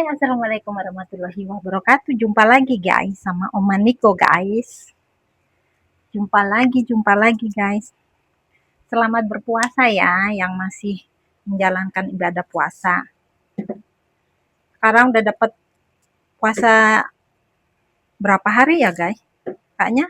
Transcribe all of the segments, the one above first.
Assalamualaikum warahmatullahi wabarakatuh. Jumpa lagi guys sama Oma Niko guys. Jumpa lagi guys. Selamat berpuasa ya yang masih menjalankan ibadah puasa. Sekarang udah dapat puasa berapa hari ya guys? Kayaknya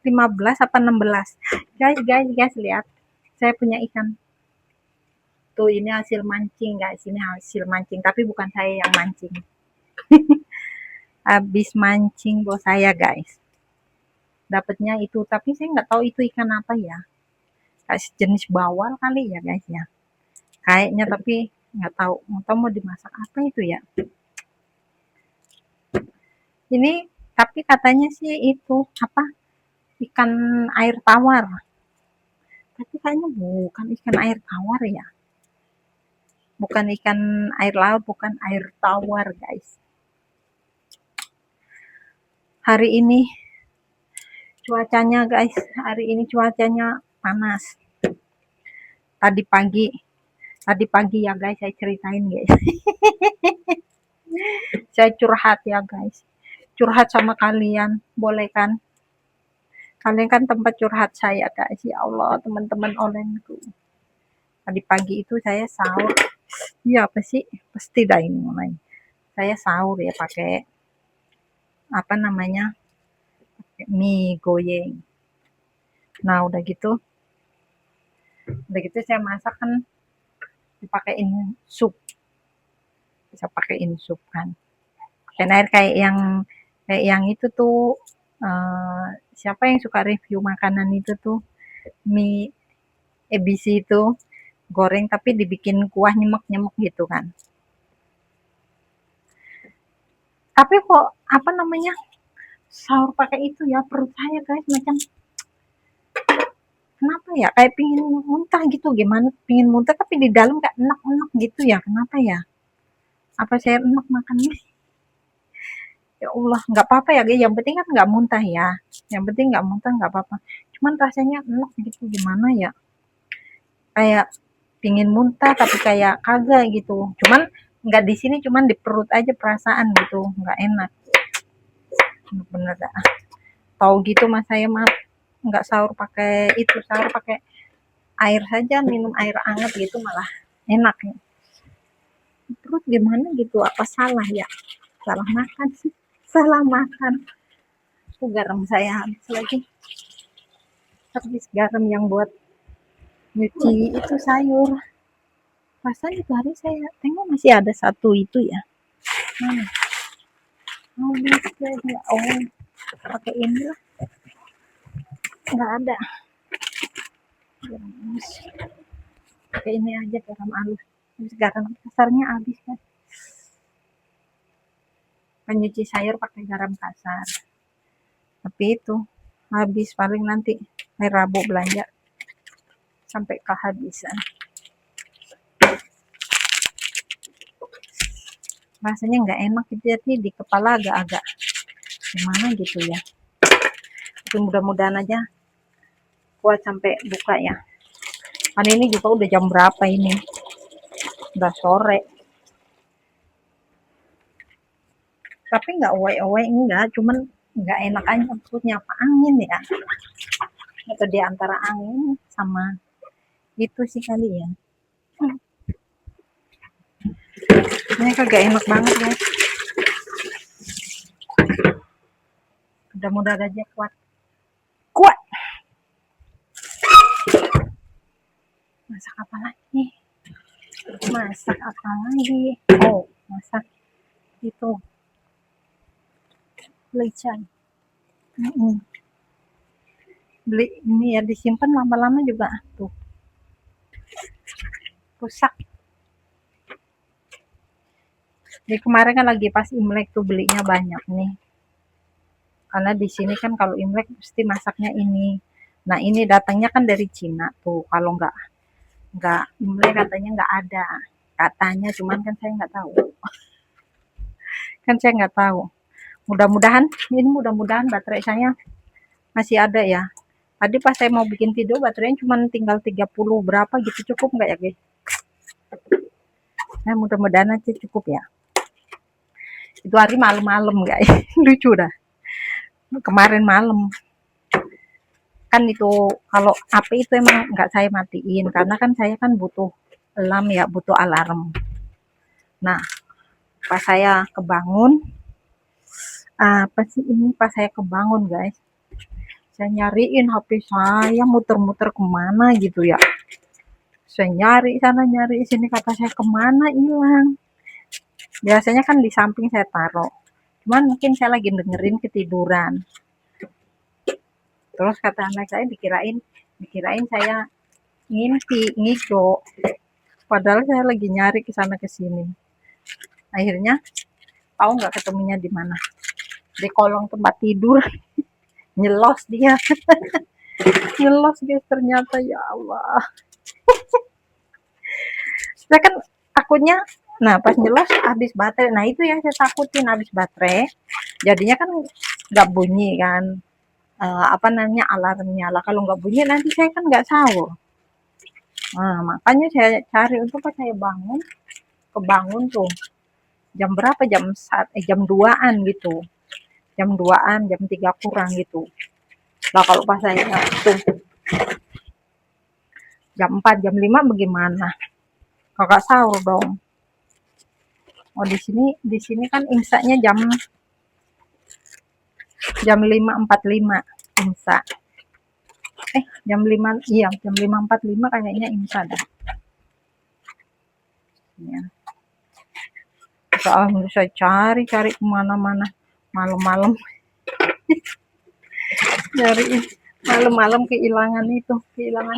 15 apa 16. Guys lihat. Saya punya ikan. Tuh ini hasil mancing guys. Ini hasil mancing tapi bukan saya yang mancing. Habis mancing bos saya guys. Dapatnya itu tapi saya nggak tahu itu ikan apa ya, kayak jenis bawal kali ya guys ya kayaknya, tapi nggak tahu mau dimasak apa itu ya ini. Tapi katanya sih itu apa, ikan air tawar, tapi kayaknya bukan ikan air tawar ya, bukan ikan air laut, bukan air tawar guys. Hari ini cuacanya guys, hari ini cuacanya panas. Tadi pagi ya guys, saya ceritain guys. Saya curhat ya guys, curhat sama kalian, boleh kan? Kalian kan tempat curhat saya guys, ya Allah teman-teman onlineku. Tadi pagi itu saya sahur, iya apa sih, pasti dah ini mulai. Saya sahur ya pakai apa namanya, pakai mie goyeng. Nah udah gitu saya masak kan, dipakein sup, bisa pakein sup kan. Dan air kayak yang itu tuh, siapa yang suka review makanan itu tuh, mie ABC itu goreng tapi dibikin kuah nyemek-nyemek gitu kan. Tapi kok apa namanya, sahur pakai itu ya, perut saya guys macam kenapa ya, kayak pingin muntah gitu, gimana pingin muntah tapi di dalam kayak enak-enak gitu ya, kenapa ya, apa saya enak makannya. Ya Allah, nggak apa-apa ya guys, yang penting kan nggak muntah ya, yang penting nggak muntah nggak apa-apa, cuman rasanya enak gitu, gimana ya, kayak pingin muntah tapi kayak kagak gitu, cuman nggak di sini, cuman di perut aja perasaan gitu, nggak enak bener dah. Tahu gitu mas saya mah nggak sahur pakai itu, sahur pakai air saja, minum air hangat gitu malah enak ya. Perut gimana gitu, apa salah ya, salah makan sih, salah makan. Garam saya habis lagi, habis garam yang buat nyuci itu sayur. Rasanya itu hari saya tengok masih ada satu itu ya, mana habis ya, oh pakai ini lah, nggak ada garam halus, pakai ini aja garam halus. Habis garam kasarnya habis kan, penyuci sayur pakai garam kasar, tapi itu habis, paling nanti hari Rabu belanja sampai kehabisan. Rasanya nggak enak gitu, jadi di kepala agak-agak gimana gitu ya, tapi mudah-mudahan aja kuat sampai buka ya. Kan ini juga udah jam berapa ini, udah sore, tapi nggak owe-owe, enggak, cuman nggak enak aja perutnya, apa angin ya, atau di antara angin sama itu sih kali ya. Ini kagak enak banget guys, mudah-mudahan aja kuat. Kuat. Masak apa lagi, masak apa lagi, oh masak itu lecai. Beli ini ya, disimpan lama-lama juga tuh rusak. Jadi kemarin kan lagi pas Imlek tuh belinya banyak nih, karena di sini kan kalau Imlek pasti masaknya ini. Nah ini datangnya kan dari Cina tuh, kalau nggak Imlek katanya nggak ada, katanya, cuman kan saya nggak tahu, kan saya nggak tahu. Mudah-mudahan baterai saya masih ada ya. Tadi pas saya mau bikin video baterainya cuma tinggal 30 berapa gitu, cukup nggak ya guys? Nah mudah-mudahan aja cukup ya. Itu hari malam-malam guys. Lucu dah. Kemarin malam kan itu, kalau HP itu emang nggak saya matiin karena kan saya kan butuh alarm ya, butuh alarm. Nah, pas saya kebangun, apa sih ini, pas saya kebangun guys, saya nyariin HP saya, muter-muter kemana gitu ya. Saya nyari sana nyari sini, kata saya kemana hilang. Biasanya kan di samping saya taruh. Cuman mungkin saya lagi dengerin ketiduran. Terus kata anak saya dikirain dikirain saya ngimpi, ngigo. Padahal saya lagi nyari ke sana ke sini. Akhirnya tahu nggak ketemunya di mana? Di kolong tempat tidur. Nyelos dia. Nyelos guys ternyata, ya Allah. Saya kan takutnya, nah pas nyelos habis baterai. Nah itu yang saya takutin, habis baterai. Jadinya kan nggak bunyi kan, apa namanya, alarmnya lah. Kalau nggak bunyi nanti saya kan nggak sahur. Nah makanya saya cari, untuk pas saya bangun, kebangun tuh jam berapa, jam 2-an gitu, jam 2-an, jam 3 kurang gitu. Nah kalau pas saya tuh jam 4, jam 5 bagaimana? Kakak sahur dong. Oh di sini kan imsaknya jam 5.45 imsak. Jam 5, iya, jam 5.45 kayaknya imsak dah. Ya. Soalnya saya cari kemana-mana malam-malam. Nyariin malam-malam, kehilangan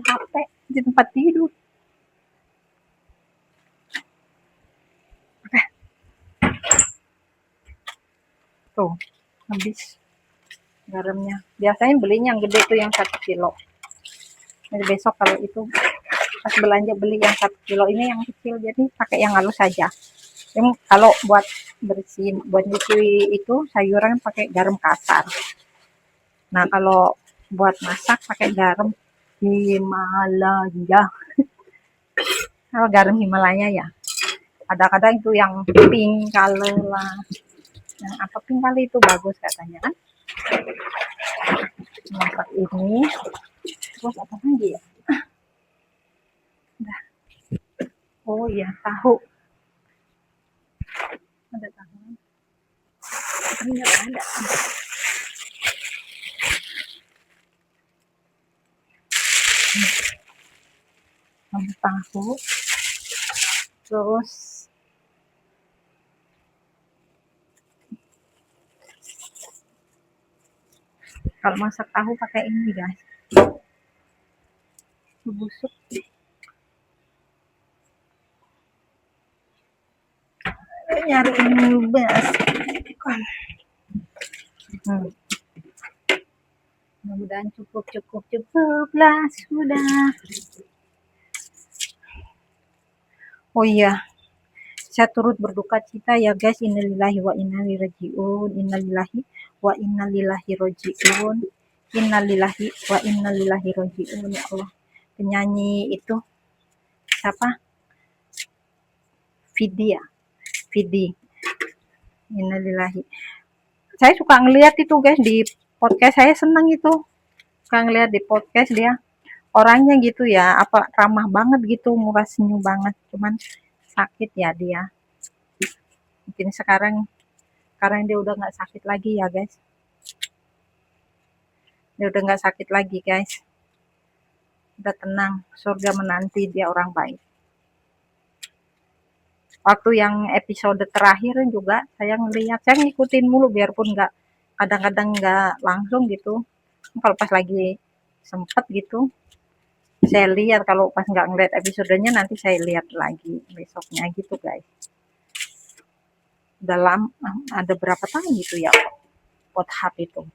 HP di tempat tidur. Tuh, habis garamnya. Biasanya belinya yang gede tuh, yang 1 kilo. Jadi besok kalau itu pas belanja beli yang 1 kilo, ini yang kecil, jadi pakai yang halus saja. Kalau buat bersihin, buat nyuci itu sayuran pakai garam kasar. Nah kalau buat masak pakai garam Himalaya. Kalau garam Himalaya ya. Kadang-kadang itu yang pink color lah. Yang apa pink kali itu bagus katanya kan. Masak ini. Terus apa lagi ya? Udah. Oh iya, tahu. Ada tahu. Ternyata ada. Tahu. Terus kalau masak tahu pakai ini guys, busuk. Nyari ini bas. Mudah-mudahan cukup lah sudah. Oh iya, saya turut berduka cita ya guys. Innalillahi wa inna ilaihi rajiun. Innalillahi wa inna ilaihi rajiun. Innalillahi wa inna ilaihi rajiun. Ya Allah. Penyanyi itu siapa? Vidi ya. Vidi. Innalillahi. Saya suka ngeliat itu guys di podcast, saya senang itu. Suka ngeliat di podcast dia. Orangnya gitu ya, apa ramah banget gitu, murah senyum banget. Cuman sakit ya dia. Mungkin sekarang dia udah nggak sakit lagi ya guys. Dia udah nggak sakit lagi guys. Udah tenang, surga menanti, dia orang baik. Waktu yang episode terakhir juga saya ngeliat, saya ngikutin mulu biarpun nggak, kadang-kadang nggak langsung gitu. Kalau pas lagi sempet gitu, saya lihat. Kalau pas nggak ngeliat episodenya, nanti saya lihat lagi besoknya gitu guys. Dalam ada berapa tahun gitu ya Pothap itu.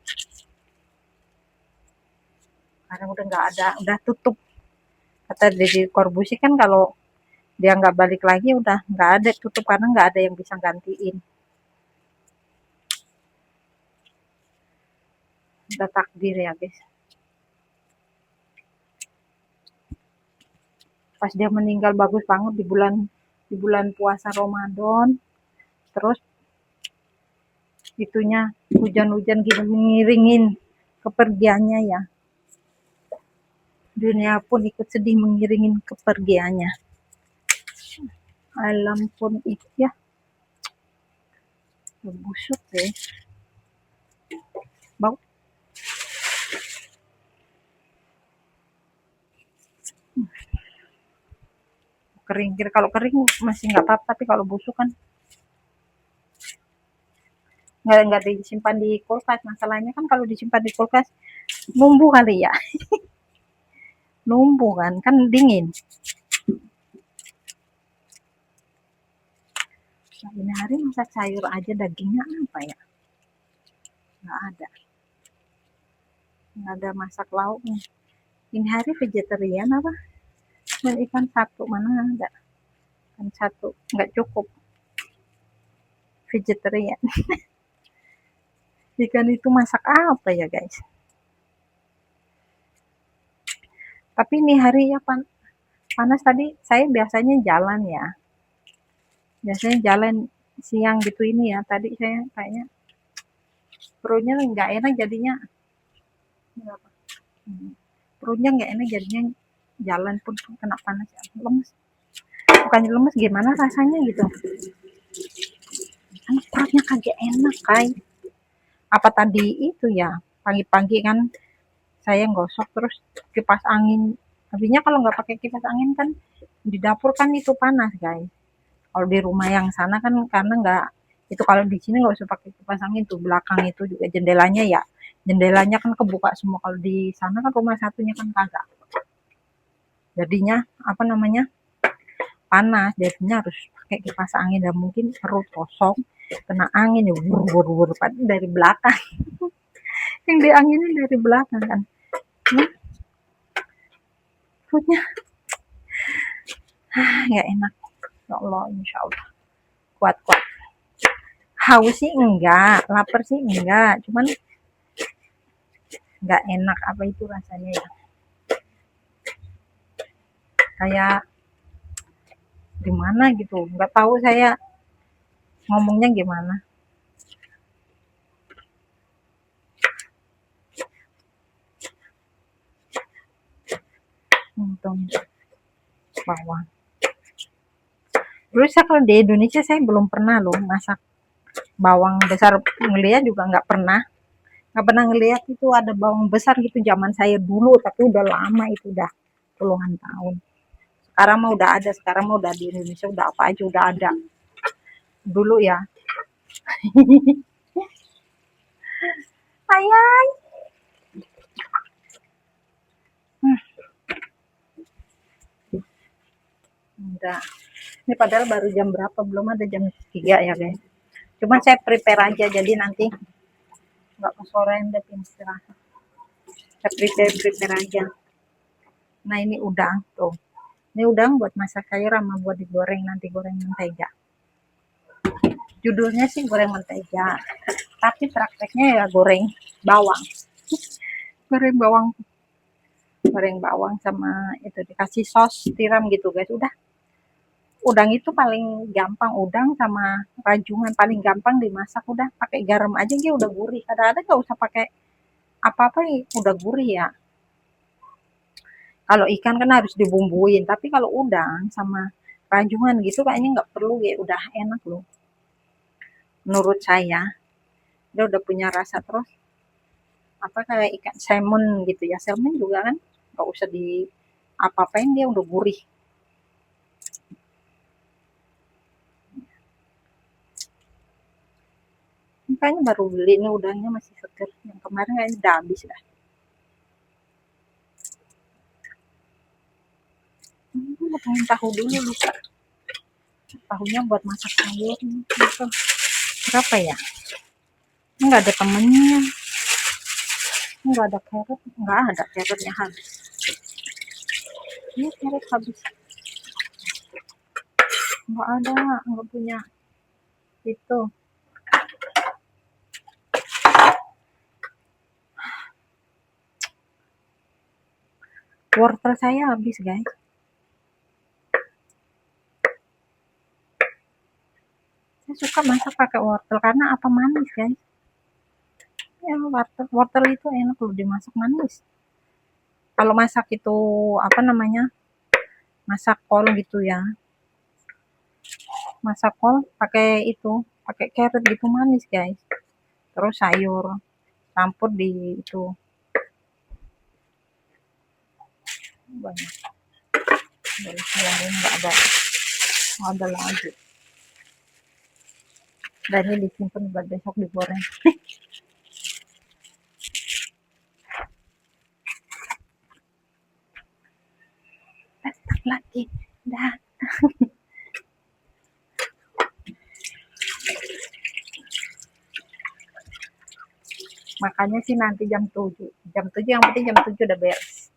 Sekarang udah nggak ada, udah tutup. Kata Deddy Corbuzier kan kalau dia nggak balik lagi udah nggak ada, tutup, karena nggak ada yang bisa gantiin. Udah takdir ya guys. Pas dia meninggal bagus banget di bulan puasa Ramadan. Terus itunya hujan-hujan gini mengiringin kepergiannya ya. Dunia pun ikut sedih mengiringin kepergiannya. Alam pun itu ya busuk deh. Bau kering. Kalau kering masih nggak apa-apa, tapi kalau busuk kan nggak disimpan di kulkas. Masalahnya kan kalau disimpan di kulkas numbuh kali ya, numbuh kan dingin. Nah, ini hari masak sayur aja, dagingnya apa ya? Nggak ada masak lauknya. Ini hari vegetarian apa? Dan ikan satu mana ada? Ikan satu nggak cukup vegetarian. Ikan itu masak apa ya guys? Tapi ini hari ya panas tadi. Saya biasanya jalan ya, biasanya jalan siang gitu. Ini ya tadi saya kayaknya perutnya nggak enak jadinya. Perutnya nggak enak jadinya, jalan pun kena panas ya, lemes. Bukannya lemes, gimana rasanya gitu, kan perutnya kagak enak kayak apa tadi itu ya. Pagi-pagi kan saya gosok terus kipas angin. Habisnya kalau nggak pakai kipas angin kan di dapur kan itu panas guys. Kalau di rumah yang sana kan karena nggak itu, kalau di sini nggak usah pakai kipas angin tuh, belakang itu juga jendelanya ya, jendelanya kan kebuka semua. Kalau di sana kan rumah satunya kan kagak, jadinya apa namanya panas, jadinya harus pakai kipas angin. Dan mungkin perut kosong kena angin ya, buru-buru dari belakang. Yang dianginin dari belakang kan. Perutnya nggak enak. Ya Allah, insya Allah kuat-kuat. Haus sih enggak, lapar sih enggak, cuman nggak enak apa itu rasanya ya, kayak gimana gitu, nggak tahu saya ngomongnya gimana. Untung bawang. Terus kalau di Indonesia saya belum pernah loh masak bawang besar. Ngeliat juga nggak pernah ngeliat itu ada bawang besar gitu zaman saya dulu, tapi udah lama, itu udah puluhan tahun. Sekarang mah udah ada, sekarang mah udah di Indonesia udah apa aja udah ada. Dulu ya. Ayang. Udah. Ini padahal baru jam berapa? Belum ada jam 3 ya guys. Cuman saya prepare aja jadi nanti nggak kesorean deh istirahat. Saya prepare aja. Nah ini udang tuh. Ini udang buat masak sayur sama buat digoreng, nanti goreng mentega. Judulnya sih goreng mentega, tapi prakteknya ya goreng bawang. Goreng bawang, goreng bawang sama itu dikasih sos tiram gitu guys. Udah. Udang itu paling gampang, udang sama rajungan paling gampang dimasak. Udah pakai garam aja dia udah gurih. Kadang-kadang nggak usah pakai apa-apa udah gurih ya. Kalau ikan kan harus dibumbuin, tapi kalau udang sama rajungan gitu kayaknya nggak perlu ya, udah enak loh. Menurut saya, dia udah punya rasa. Terus apa kayak ikan salmon gitu ya, salmon juga kan nggak usah di apa-apain dia udah gurih. Kayaknya baru beli ini udangnya masih seger, yang kemarin kayaknya udah habis lah. Potongin tahu dulu lupa. Tahunya buat masak sayur gitu. Berapa ya? Nggak ada temennya. Nggak ada carrot, nggak ada carrotnya habis. Ini carrot habis. Nggak ada, nggak punya itu. Wortel saya habis guys. Saya suka masak pakai wortel karena apa, manis guys. Ya, wortel itu enak loh dimasak, manis. Kalau masak itu apa namanya, masak kol gitu ya, masak kol pakai itu, pakai carrot gitu, manis guys. Terus sayur campur di itu, banyak dari siang ini nggak ada lagi, dan ini disimpan buat besok digoreng. Lagi dah. Makanya sih nanti jam 7 yang penting jam 7 udah beres.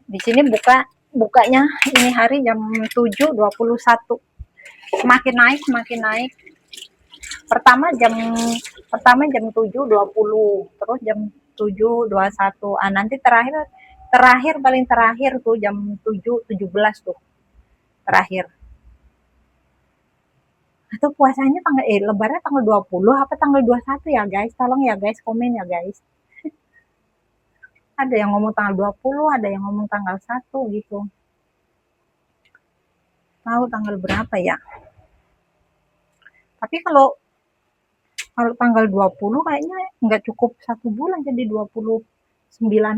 Di sini bukanya ini hari jam 7.21. Semakin naik. Pertama jam 7.20, terus jam 7.21. Ah, nanti paling terakhir tuh jam 7.17 tuh terakhir. Atau puasanya lebaran tanggal 20 apa tanggal 21 ya guys? Tolong ya guys, komen ya guys. Ada yang ngomong tanggal 20, ada yang ngomong tanggal 1 gitu. Tahu tanggal berapa ya? Tapi kalau kalau tanggal 20 kayaknya nggak cukup 1 bulan, jadi 29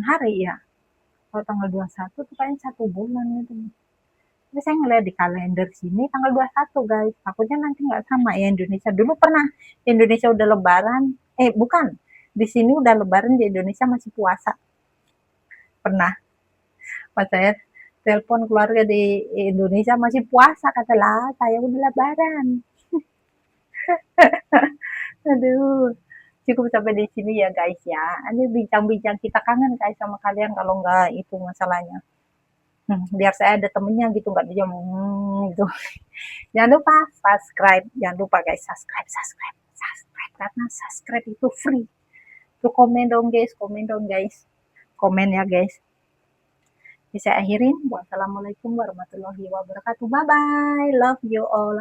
hari ya. Kalau tanggal 21 tuh kayaknya 1 bulan gitu. Tapi saya ngeliat di kalender sini tanggal 21 guys. Takutnya nanti nggak sama ya Indonesia. Dulu pernah Indonesia udah lebaran. Bukan. Di sini udah lebaran, di Indonesia masih puasa. Pernah. Pas saya telepon keluarga di Indonesia masih puasa. Katalah, saya udah lebaran. Aduh. Cukup sampai di sini ya guys ya. Ini bincang-bincang, kita kangen guys sama kalian kalau nggak itu masalahnya. Biar saya ada temennya gitu, nggak diam gitu. Jangan lupa subscribe, jangan lupa guys, subscribe karena subscribe itu free. Tuh komen dong guys, komen ya guys. Bisa akhirin. Wassalamualaikum warahmatullahi wabarakatuh. Bye bye, love you all.